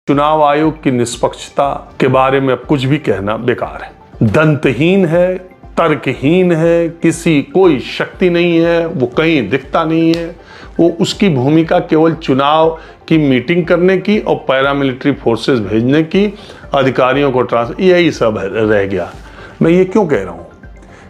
चुनाव आयोग की निष्पक्षता के बारे में अब कुछ भी कहना बेकार है। दंतहीन है, तर्कहीन है, कोई शक्ति नहीं है, वो कहीं दिखता नहीं है। वो उसकी भूमिका केवल चुनाव की मीटिंग करने की और पैरामिलिट्री फोर्सेस भेजने की, अधिकारियों को ट्रांसफर, यही सब रह गया। मैं ये क्यों कह रहा हूँ?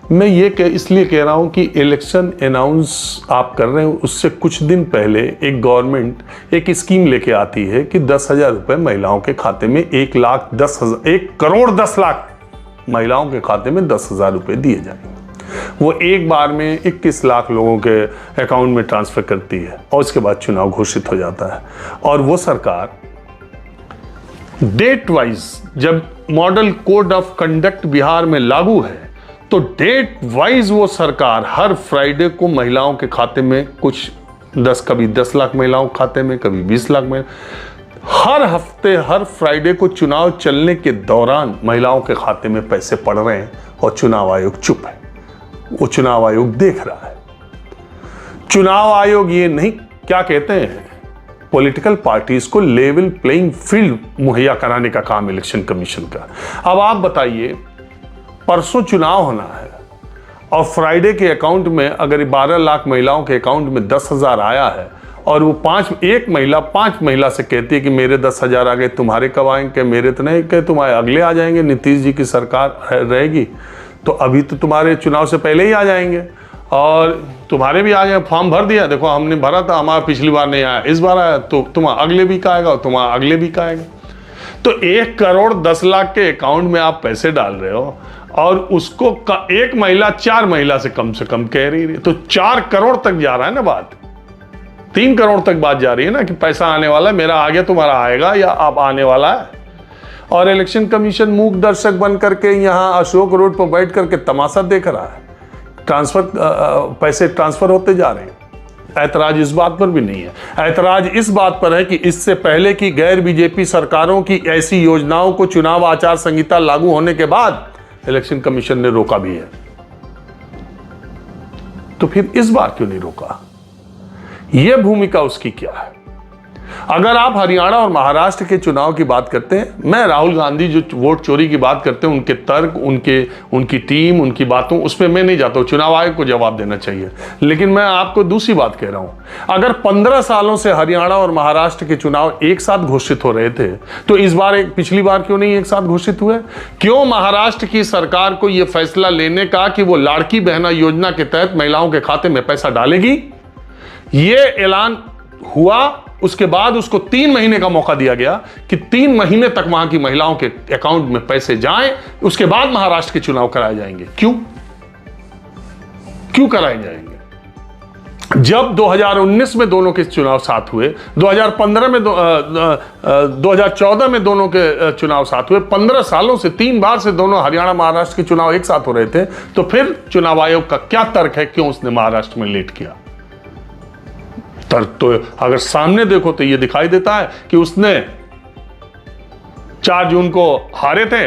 मैं ये इसलिए कह रहा हूँ कि इलेक्शन अनाउंस आप कर रहे हैं, उससे कुछ दिन पहले एक गवर्नमेंट एक स्कीम लेके आती है कि 10,000 रुपये महिलाओं के खाते में 1,10,000 महिलाओं के खाते में 10,000 रुपये दिए जाएंगे। वो एक बार में 21 लाख लोगों के अकाउंट में ट्रांसफर करती है और उसके बाद चुनाव घोषित हो जाता है। और वो सरकार डेट वाइज, जब model code of conduct Bihar में लागू है तो डेट वाइज वो सरकार हर फ्राइडे को महिलाओं के खाते में कुछ कभी 10 लाख महिलाओं के खाते में, कभी 20 लाख में, हर हफ्ते हर फ्राइडे को चुनाव चलने के दौरान महिलाओं के खाते में पैसे पड़ रहे हैं और चुनाव आयोग चुप है। वो चुनाव आयोग देख रहा है। चुनाव आयोग ये नहीं, क्या कहते हैं, पॉलिटिकल पार्टीज को लेवल प्लेइंग फील्ड मुहैया कराने का काम इलेक्शन कमीशन का। अब आप बताइए, परसों चुनाव होना है और फ्राइडे के अकाउंट में अगर 12 लाख महिलाओं के अकाउंट में 10,000 आया है और वो पांच महिला से कहती है कि मेरे 10,000 आ गए, तुम्हारे कब आएंगे? मेरे तो नहीं कहे, तुम्हारे अगले आ जाएंगे, नीतीश जी की सरकार रहेगी तो अभी तो तुम्हारे चुनाव से पहले ही आ जाएंगे और तुम्हारे भी आ जाए। फॉर्म भर दिया, देखो हमने भरा था, हमारा पिछली बार नहीं आया, इस बार आया, तो तुम्हारा अगले भी का आएगा और तुम्हारा अगले भी का आएगा। तो 1,10,00,000 के अकाउंट में आप पैसे डाल रहे हो और उसको एक महिला 4 महिला से कम कह रही है, तो 4 करोड़ तक जा रहा है ना बात। 3 करोड़ तक बात जा रही है ना कि पैसा आने वाला है, मेरा आ गया, तुम्हारा आएगा या अब आने वाला है। और इलेक्शन कमीशन मूक दर्शक बन करके यहाँ अशोक रोड पर बैठ करके तमाशा देख रहा है। पैसे ट्रांसफर होते जा रहे हैं। ऐतराज इस बात पर भी नहीं है। ऐतराज इस बात पर है कि इससे पहले की गैर बीजेपी सरकारों की ऐसी योजनाओं को चुनाव आचार संहिता लागू होने के बाद इलेक्शन कमीशन ने रोका भी है। तो फिर इस बार क्यों नहीं रोका? यह भूमिका उसकी क्या है? अगर आप हरियाणा और महाराष्ट्र के चुनाव की बात करते हैं, मैं राहुल गांधी जो वोट चोरी की बात करते हैं, उनके तर्क, उनकी टीम, उनकी बातों, उस पर मैं नहीं जाता हूं। चुनाव आयोग को जवाब देना चाहिए। लेकिन मैं आपको दूसरी बात कह रहा हूं, अगर 15 सालों से हरियाणा और महाराष्ट्र के चुनाव एक साथ घोषित हो रहे थे तो इस बार पिछली बार क्यों नहीं एक साथ घोषित हुए? क्यों महाराष्ट्र की सरकार को यह फैसला लेने का कि वो लाड़की बहना योजना के तहत महिलाओं के खाते में पैसा डालेगी? यह ऐलान हुआ, उसके बाद उसको 3 महीने का मौका दिया गया कि 3 महीने तक वहां की महिलाओं के अकाउंट में पैसे जाएं, उसके बाद महाराष्ट्र के चुनाव कराए जाएंगे। क्यों कराए जाएंगे? जब 2019 में दोनों के चुनाव साथ हुए, 2014 में दोनों के चुनाव साथ हुए, 15 सालों से 3 बार से दोनों हरियाणा महाराष्ट्र के चुनाव एक साथ हो रहे थे, तो फिर चुनाव आयोग का क्या तर्क है, क्यों उसने महाराष्ट्र में लेट किया? तर्क तो अगर सामने देखो तो यह दिखाई देता है कि उसने 4 जून को हारे थे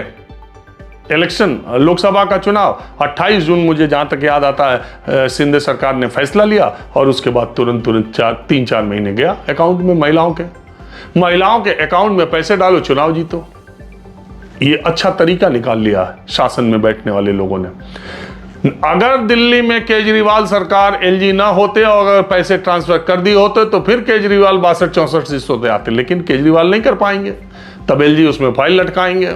इलेक्शन, लोकसभा का चुनाव। 28 जून मुझे जहां तक याद आता है शिंदे सरकार ने फैसला लिया और उसके बाद तुरंत 3-4 महीने गया अकाउंट में महिलाओं के अकाउंट में पैसे डालो, चुनाव जीतो। ये अच्छा तरीका निकाल लिया शासन में बैठने वाले लोगों ने। अगर दिल्ली में केजरीवाल सरकार, एलजी ना होते और अगर पैसे ट्रांसफर कर दिए होते तो फिर केजरीवाल 62-64 सीटों पे आते, लेकिन केजरीवाल नहीं कर पाएंगे, तब एलजी उसमें फाइल लटकाएंगे।